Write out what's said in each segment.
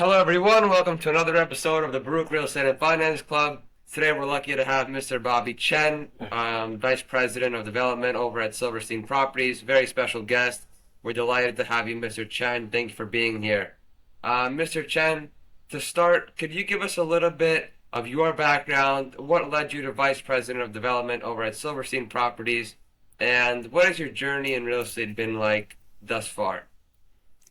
Hello, everyone. Welcome to another episode of the Baruch Real Estate and Finance Club. Today, we're lucky to have Mr. Bobby Chen, Vice President of Development over at Silverstein Properties. Very special guest. We're delighted to have you, Mr. Chen. Thank you for being here. Mr. Chen, to start, could you give us a little bit of your background? What led you to Vice President of Development over at Silverstein Properties? And what has your journey in real estate been like thus far?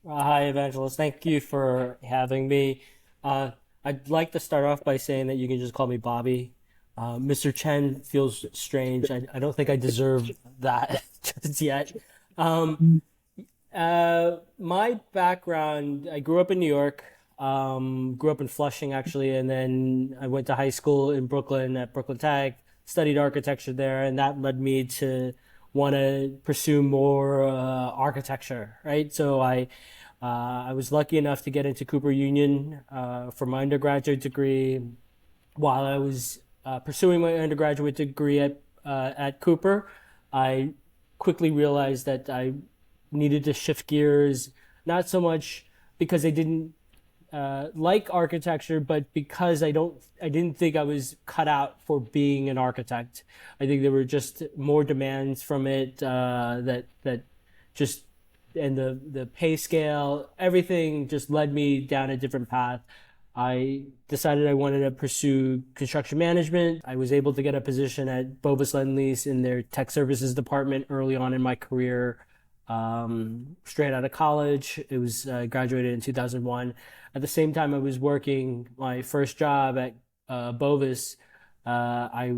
Hi, Evangelist. Thank you for having me. Uh, I'd like to start off by saying that you can just call me Bobby. Mr. Chen feels strange. I don't think I deserve that just yet. Um, my background, I grew up in New York, grew up in Flushing actually, and then I went to high school in Brooklyn at Brooklyn Tech, studied architecture there, and that led me to want to pursue more architecture, right? I was lucky enough to get into Cooper Union for my undergraduate degree. While I was pursuing my undergraduate degree at Cooper, I quickly realized that I needed to shift gears, not so much because I didn't like architecture, but because I didn't think I was cut out for being an architect. I think there were just more demands from it that just and the pay scale, everything just led me down a different path. I decided I wanted to pursue construction management. I was able to get a position at Bovis Lend in their tech services department early on in my career, straight out of college. It was graduated in 2001. At the same time, I was working my first job at Bovis. I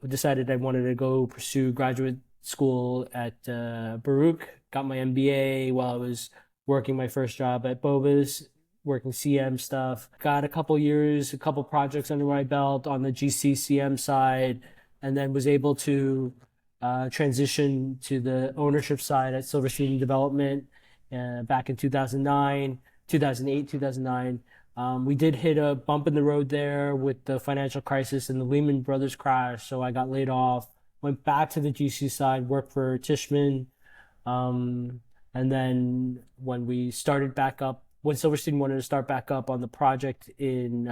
decided I wanted to go pursue graduate school at Baruch. Got my MBA while I was working my first job at Bovis, working CM stuff. Got a couple years, a couple projects under my belt on the GCCM side, and then was able to transition to the ownership side at Silverstein Development back in 2009, 2008, 2009. We did hit a bump in the road there with the financial crisis and the Lehman Brothers crash, so I got laid off. Went back to the GC side, worked for Tishman, and then when Silverstein wanted to start back up on the project in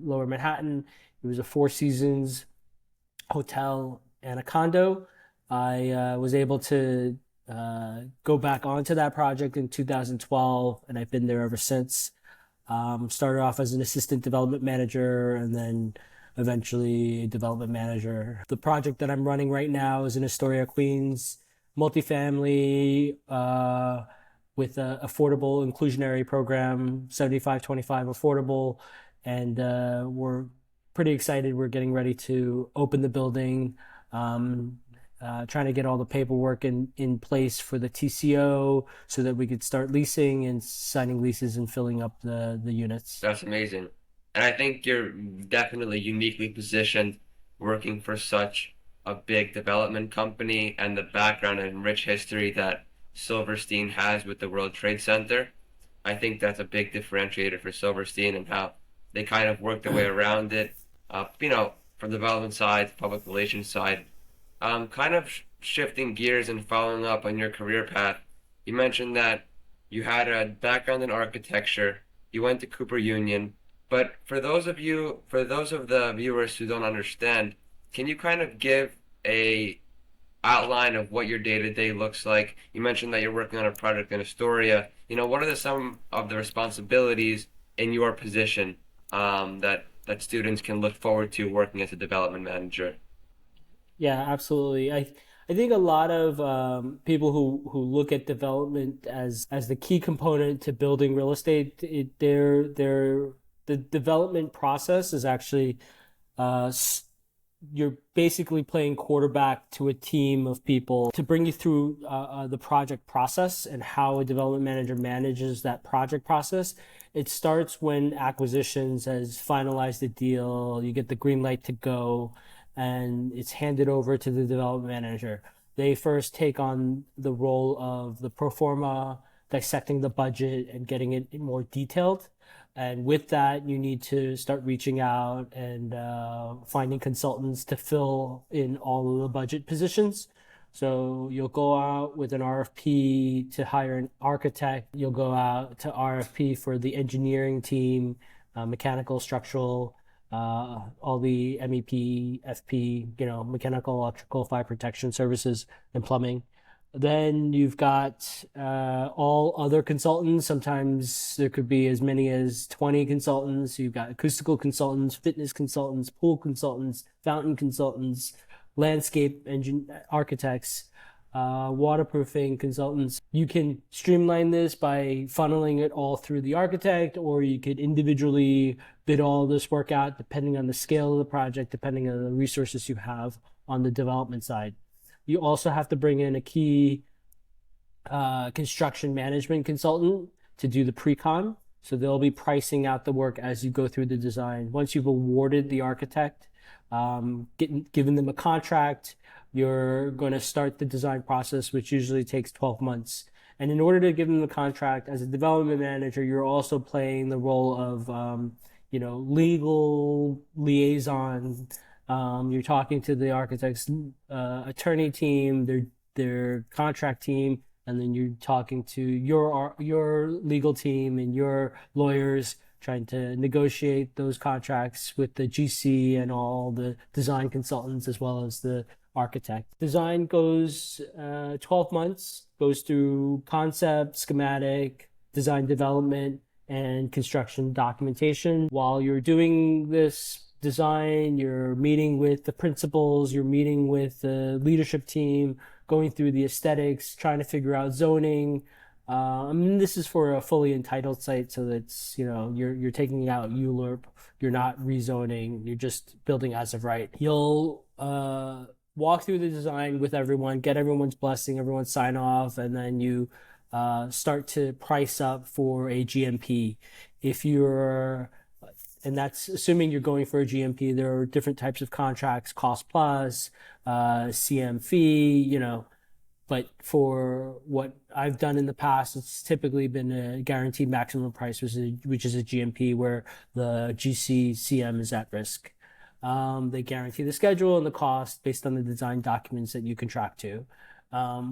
Lower Manhattan, it was a Four Seasons hotel and a condo. I was able to go back onto that project in 2012, and I've been there ever since. Started off as an assistant development manager and then eventually a development manager. The project that I'm running right now is in Astoria, Queens, multifamily with an affordable inclusionary program, 75-25 affordable. And we're pretty excited. We're getting ready to open the building. Trying to get all the paperwork in place for the TCO so that we could start leasing and signing leases and filling up the units. That's amazing. And I think you're definitely uniquely positioned working for such a big development company and the background and rich history that Silverstein has with the World Trade Center. I think that's a big differentiator for Silverstein and how they kind of work their way around it. From the development side, public relations side. Kind of shifting gears and following up on your career path, you mentioned that you had a background in architecture, you went to Cooper Union, but for those of the viewers who don't understand, can you kind of give a outline of what your day-to-day looks like? You mentioned that you're working on a project in Astoria. What are some of the responsibilities in your position that students can look forward to working as a development manager? Yeah, absolutely. I think a lot of people who look at development as the key component to building real estate, the development process is actually uh, you're basically playing quarterback to a team of people to bring you through the project process and how a development manager manages that project process. It starts when acquisitions has finalized the deal, you get the green light to go, and it's handed over to the development manager. They first take on the role of the pro forma, dissecting the budget and getting it more detailed. And with that, you need to start reaching out and finding consultants to fill in all of the budget positions. So you'll go out with an RFP to hire an architect. You'll go out to RFP for the engineering team, mechanical, structural, all the MEP, FP, mechanical, electrical, fire protection services, and plumbing. Then you've got all other consultants. Sometimes there could be as many as 20 consultants. You've got acoustical consultants, fitness consultants, pool consultants, fountain consultants, landscape engine architects, waterproofing consultants. You can streamline this by funneling it all through the architect, or you could individually bid all this work out depending on the scale of the project, depending on the resources you have on the development side. You also have to bring in a key construction management consultant to do the pre-con. So they'll be pricing out the work as you go through the design. Once you've awarded the architect, given them a contract, you're going to start the design process, which usually takes 12 months. And in order to give them the contract, as a development manager, you're also playing the role of, legal liaison. You're talking to the architect's attorney team, their contract team, and then you're talking to your legal team and your lawyers, trying to negotiate those contracts with the GC and all the design consultants as well as the architect. Design goes 12 months, goes through concept, schematic, design development, and construction documentation. While you're doing this design, you're meeting with the principals, you're meeting with the leadership team, going through the aesthetics, trying to figure out zoning. This is for a fully entitled site, so that's, you're taking out ULURP, you're not rezoning, you're just building as of right. You'll walk through the design with everyone, get everyone's blessing, everyone's sign off, and then you start to price up for a GMP. And that's assuming you're going for a GMP. There are different types of contracts, cost plus, CM fee, but for what I've done in the past, it's typically been a guaranteed maximum price, which is a GMP, where the GC CM is at risk. They guarantee the schedule and the cost based on the design documents that you contract to.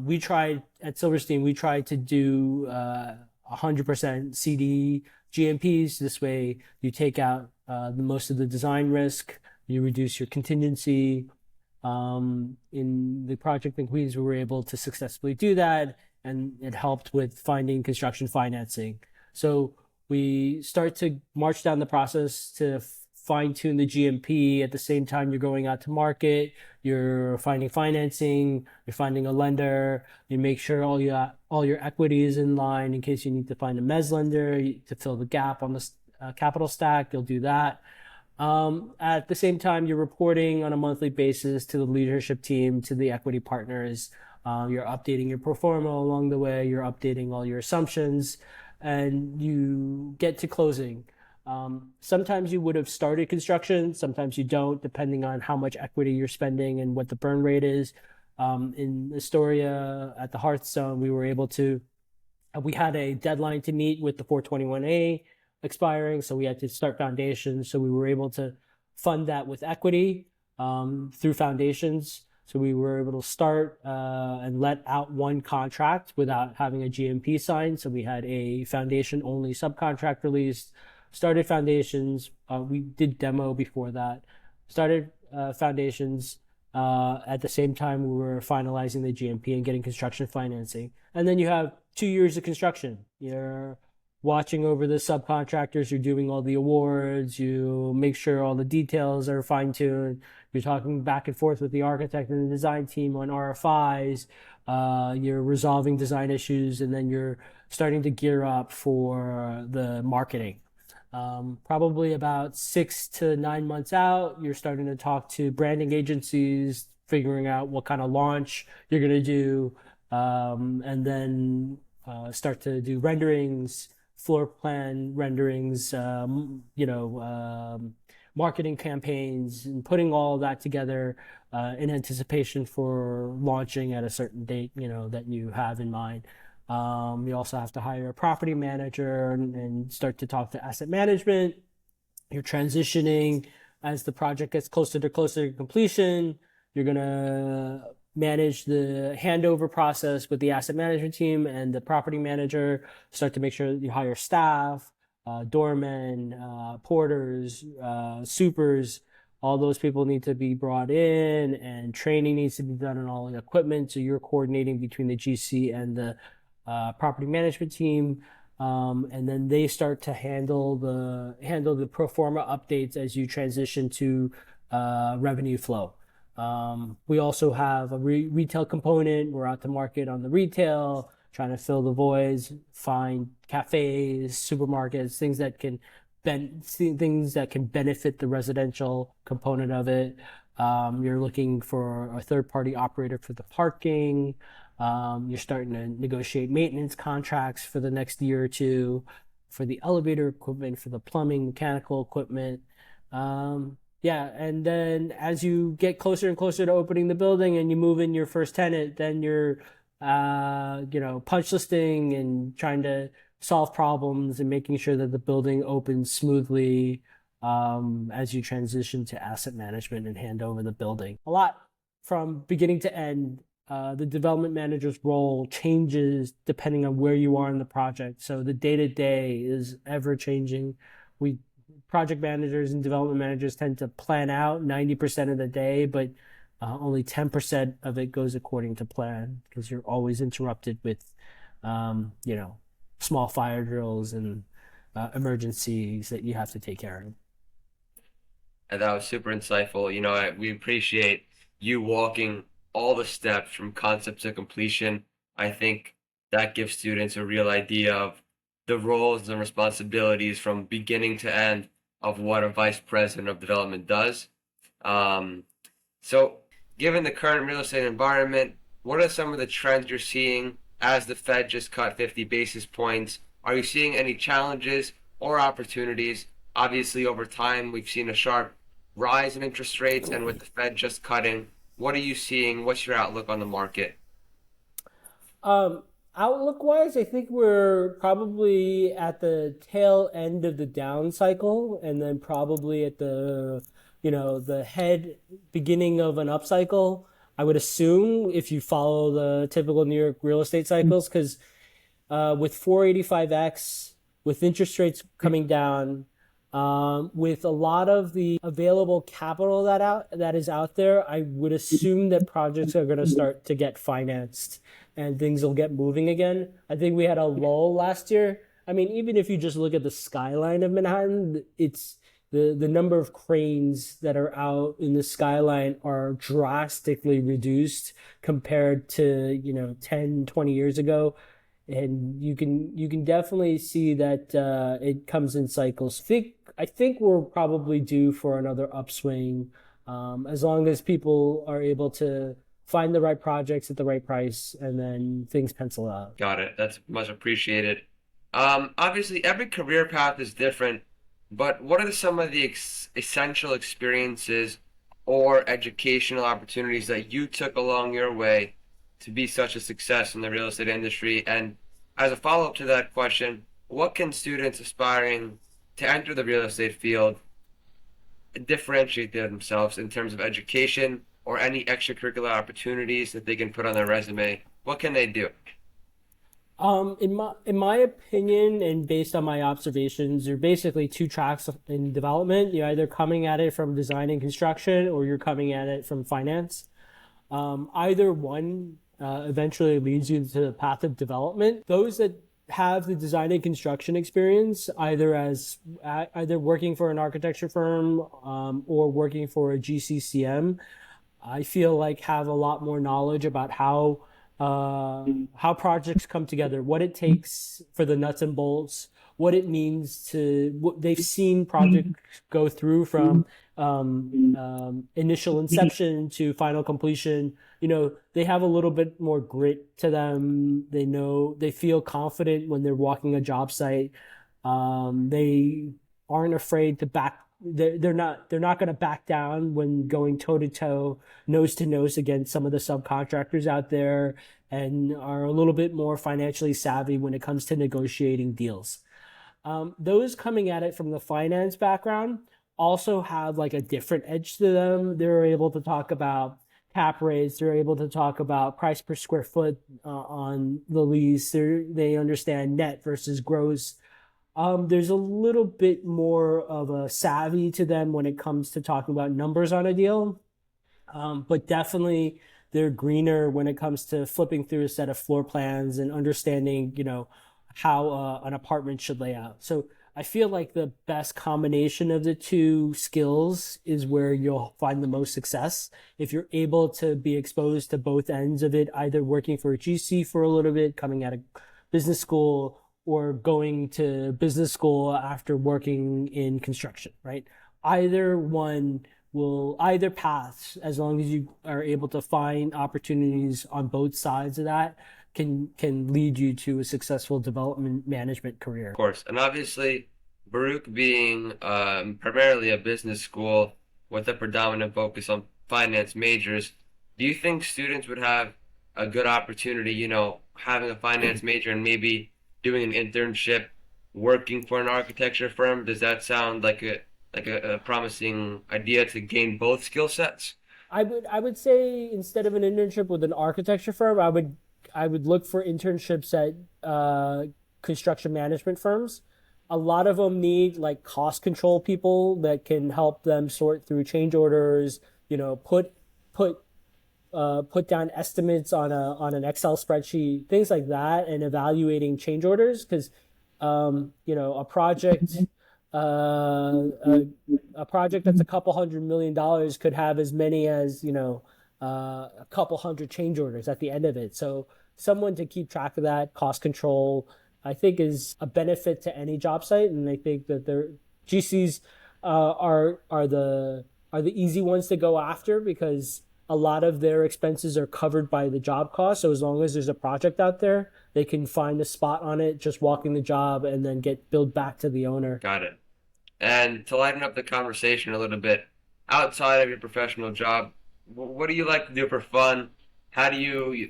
We tried at Silverstein, we tried to do 100% CD GMPs. This way you take out the most of the design risk, you reduce your contingency. In the project in Queens, we were able to successfully do that, and it helped with finding construction financing. So we start to march down the process to fine tune the GMP. At the same time, you're going out to market, you're finding financing, you're finding a lender, you make sure all your equity is in line in case you need to find a mezz lender to fill the gap on the capital stack. You'll do that. At the same time, you're reporting on a monthly basis to the leadership team, to the equity partners. You're updating your pro forma along the way. You're updating all your assumptions, and you get to closing. Sometimes you would have started construction, sometimes you don't, depending on how much equity you're spending and what the burn rate is. In Astoria at the Hearthstone, we had a deadline to meet with the 421A expiring, so we had to start foundations. So we were able to fund that with equity through foundations. So we were able to start and let out one contract without having a GMP signed. So we had a foundation-only subcontract released, started foundations. We did demo before that, started foundations. At the same time, we were finalizing the GMP and getting construction financing. And then you have 2 years of construction. You're watching over the subcontractors, you're doing all the awards, you make sure all the details are fine-tuned, you're talking back and forth with the architect and the design team on RFIs, you're resolving design issues, and then you're starting to gear up for the marketing. Probably about 6 to 9 months out, you're starting to talk to branding agencies, figuring out what kind of launch you're going to do, and then start to do renderings, floor plan renderings, marketing campaigns, and putting all of that together in anticipation for launching at a certain date, that you have in mind. You also have to hire a property manager and start to talk to asset management. You're transitioning as the project gets closer to completion. You're going to manage the handover process with the asset management team and the property manager, start to make sure that you hire staff, doormen, porters, supers. All those people need to be brought in, and training needs to be done on all the equipment. So you're coordinating between the GC and the property management team, and then they start to handle the pro forma updates as you transition to revenue flow. We also have a retail component. We're out to market on the retail, trying to fill the voids, find cafes, supermarkets, things that can benefit the residential component of it. You're looking for a third party operator for the parking. You're starting to negotiate maintenance contracts for the next year or two for the elevator equipment, for the plumbing, mechanical equipment. Yeah, and then as you get closer and closer to opening the building and you move in your first tenant, then you're, punch listing and trying to solve problems and making sure that the building opens smoothly as you transition to asset management and hand over the building. A lot from beginning to end. The development manager's role changes depending on where you are in the project. So the day to day is ever changing. We Project managers and development managers tend to plan out 90% of the day, but only 10% of it goes according to plan because you're always interrupted with, small fire drills and emergencies that you have to take care of. And that was super insightful. We appreciate you walking all the steps from concept to completion. I think that gives students a real idea of the roles and responsibilities from beginning to end of what a vice president of development does. Um, so, given the current real estate environment, what are some of the trends you're seeing as the Fed just cut 50 basis points? Are you seeing any challenges or opportunities? Obviously, over time, we've seen a sharp rise in interest rates, and with the Fed just cutting, what are you seeing? What's your outlook on the market? Um, Outlook wise, I think we're probably at the tail end of the down cycle, and then probably at the head beginning of an up cycle. I would assume if you follow the typical New York real estate cycles, because with 485X, with interest rates coming down, with a lot of the available capital that is out there, I would assume that projects are going to start to get financed and things will get moving again. I think we had a lull last year. I mean, even if you just look at the skyline of Manhattan, it's the number of cranes that are out in the skyline are drastically reduced compared to 10, 20 years ago, and you can definitely see that it comes in cycles. I think we're probably due for another upswing, as long as people are able to find the right projects at the right price, and then things pencil out. Got it. That's much appreciated. Obviously, every career path is different, but what are some of the essential experiences or educational opportunities that you took along your way to be such a success in the real estate industry? And as a follow-up to that question, what can students aspiring to enter the real estate field differentiate themselves in terms of education or any extracurricular opportunities that they can put on their resume? What can they do? In my opinion, and based on my observations, there are basically two tracks in development. You're either coming at it from design and construction, or you're coming at it from finance. Either one eventually leads you to the path of development. Those that have the design and construction experience, either working for an architecture firm or working for a GCCM, I feel like have a lot more knowledge about how projects come together, what it takes for the nuts and bolts, what it means to what they've seen projects go through from initial inception to final completion. They have a little bit more grit to them. They feel confident when they're walking a job site. They aren't afraid to back. They're not going to back down when going toe to toe, nose to nose against some of the subcontractors out there, and are a little bit more financially savvy when it comes to negotiating deals. Those coming at it from the finance background also have like a different edge to them. They're able to talk about cap rates. They're able to talk about price per square foot on the lease. They understand net versus gross. There's a little bit more of a savvy to them when it comes to talking about numbers on a deal. But definitely they're greener when it comes to flipping through a set of floor plans and understanding, how an apartment should lay out. So I feel like the best combination of the two skills is where you'll find the most success. If you're able to be exposed to both ends of it, either working for a GC for a little bit, coming out of business school, or going to business school after working in construction, right? Either one will either paths, as long as you are able to find opportunities on both sides of that, can lead you to a successful development management career. Of course. And obviously, Baruch being primarily a business school with a predominant focus on finance majors, do you think students would have a good opportunity, having a finance major and maybe doing an internship working for an architecture firm? Does that sound like a promising idea to gain both skill sets? I would say instead of an internship with an architecture firm, I would look for internships at construction management firms. A lot of them need like cost control people that can help them sort through change orders, put put down estimates on an Excel spreadsheet, things like that, and evaluating change orders because a project a project that's a couple $100 million could have as many as a couple hundred change orders at the end of it. So someone to keep track of that cost control, I think, is a benefit to any job site, and I think that their GCs are the easy ones to go after because a lot of their expenses are covered by the job cost. So as long as there's a project out there, they can find a spot on it, just walking the job, and then get billed back to the owner. Got it. And to lighten up the conversation a little bit, outside of your professional job, what do you like to do for fun? How do you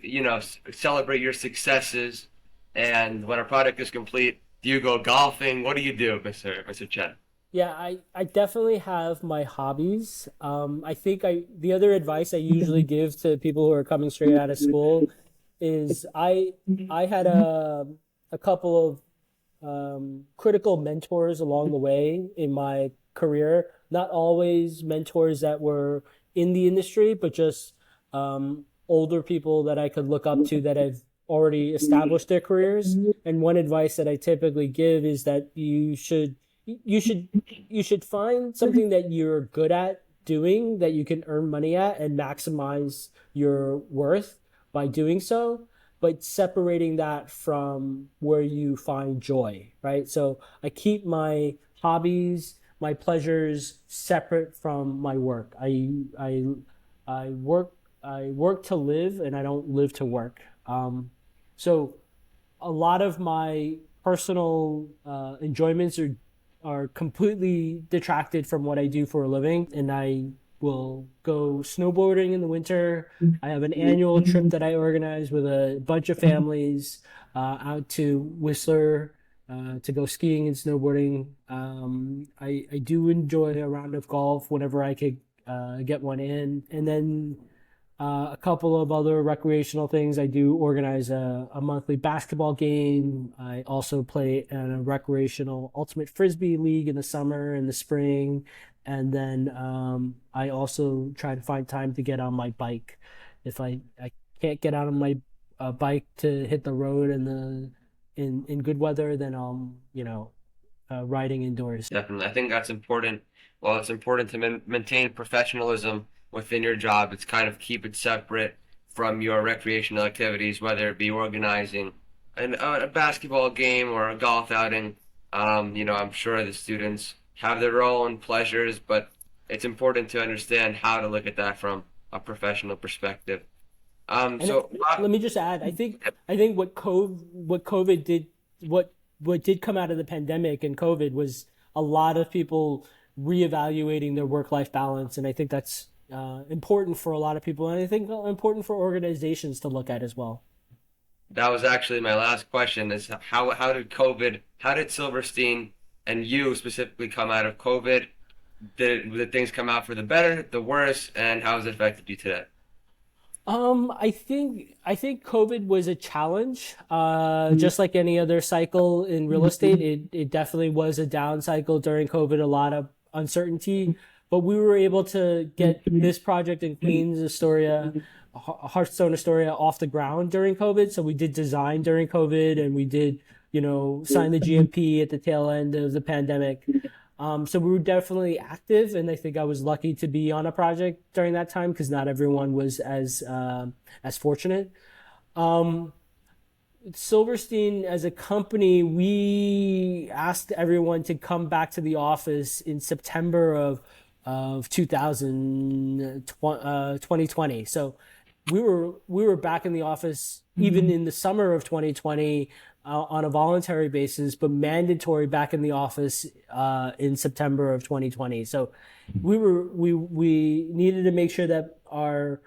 celebrate your successes? And when a project is complete, do you go golfing? What do you do, Mr. Chen? Yeah, I definitely have my hobbies. I think the other advice I usually give to people who are coming straight out of school is I had a couple of critical mentors along the way in my career. Not always mentors that were in the industry, but just older people that I could look up to that have already established their careers. And one advice that I typically give is that you should find something that you're good at doing that you can earn money at and maximize your worth by doing so, but separating that from where you find joy, right? So I keep my hobbies, my pleasures separate from my work. I work to live and I don't live to work. So a lot of my personal enjoyments are completely detracted from what I do for a living, and I will go snowboarding in the winter. I have an annual trip that I organize with a bunch of families out to Whistler to go skiing and snowboarding. I do enjoy a round of golf whenever I could get one in, and then a couple of other recreational things. I do organize a monthly basketball game. I also play in a recreational ultimate frisbee league in the summer and the spring. And then I also try to find time to get on my bike. If I can't get out on my bike to hit the road in good weather, then riding indoors. Definitely. I think that's important. Well, it's important to maintain professionalism within your job. It's kind of keep it separate from your recreational activities, whether it be organizing a basketball game or a golf outing. I'm sure the students have their own pleasures, but it's important to understand how to look at that from a professional perspective. And let me just add, I think what COVID did, what did come out of the pandemic and COVID was a lot of people reevaluating their work-life balance, and I think that's important for a lot of people, and I think important for organizations to look at as well. That was actually my last question: is how did Silverstein and you specifically come out of COVID? Did things come out for the better, the worse, and how has it affected you today? I think COVID was a challenge. Just like any other cycle in real estate, it definitely was a down cycle during COVID, a lot of uncertainty. But we were able to get this project in Queens, Astoria, Hearthstone, Astoria, off the ground during COVID. So we did design during COVID, and we did, sign the GMP at the tail end of the pandemic. So we were definitely active, and I think I was lucky to be on a project during that time because not everyone was as fortunate. Um, Silverstein, as a company, we asked everyone to come back to the office in September of 2020. So we were back in the office even in the summer of 2020 on a voluntary basis, but mandatory back in the office in September of 2020. So we needed to make sure that our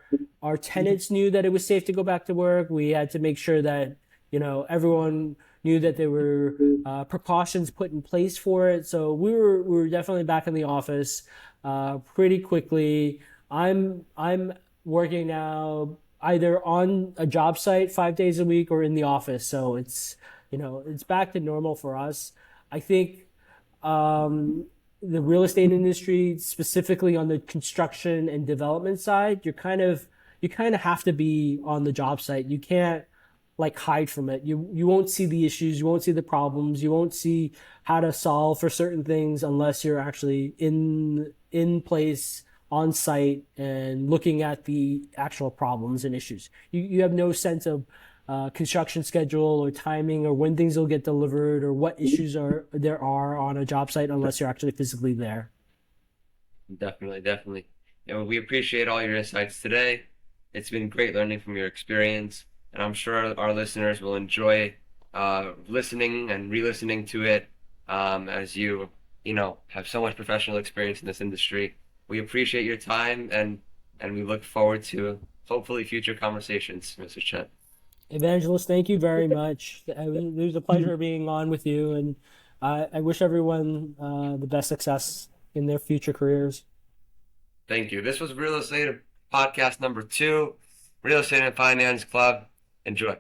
tenants knew that it was safe to go back to work. We had to make sure that everyone knew that there were precautions put in place for it. So we were definitely back in the office pretty quickly. I'm working now either on a job site 5 days a week or in the office. So it's back to normal for us. I think um, the real estate industry, specifically on the construction and development side, you kind of have to be on the job site. You can't like hide from it. You won't see the issues, you won't see the problems, you won't see how to solve for certain things unless you're actually in place on site and looking at the actual problems and issues. You have no sense of construction schedule or timing or when things will get delivered or what issues there are on a job site unless you're actually physically there. Definitely, definitely. We appreciate all your insights today. It's been great learning from your experience, and I'm sure our listeners will enjoy listening and re-listening to it as you have so much professional experience in this industry. We appreciate your time, and we look forward to hopefully future conversations, Mr. Chen. Evangelist, thank you very much. It was a pleasure being on with you, and I wish everyone the best success in their future careers. Thank you. This was Real Estate Podcast number 2, Real Estate and Finance Club. Enjoy.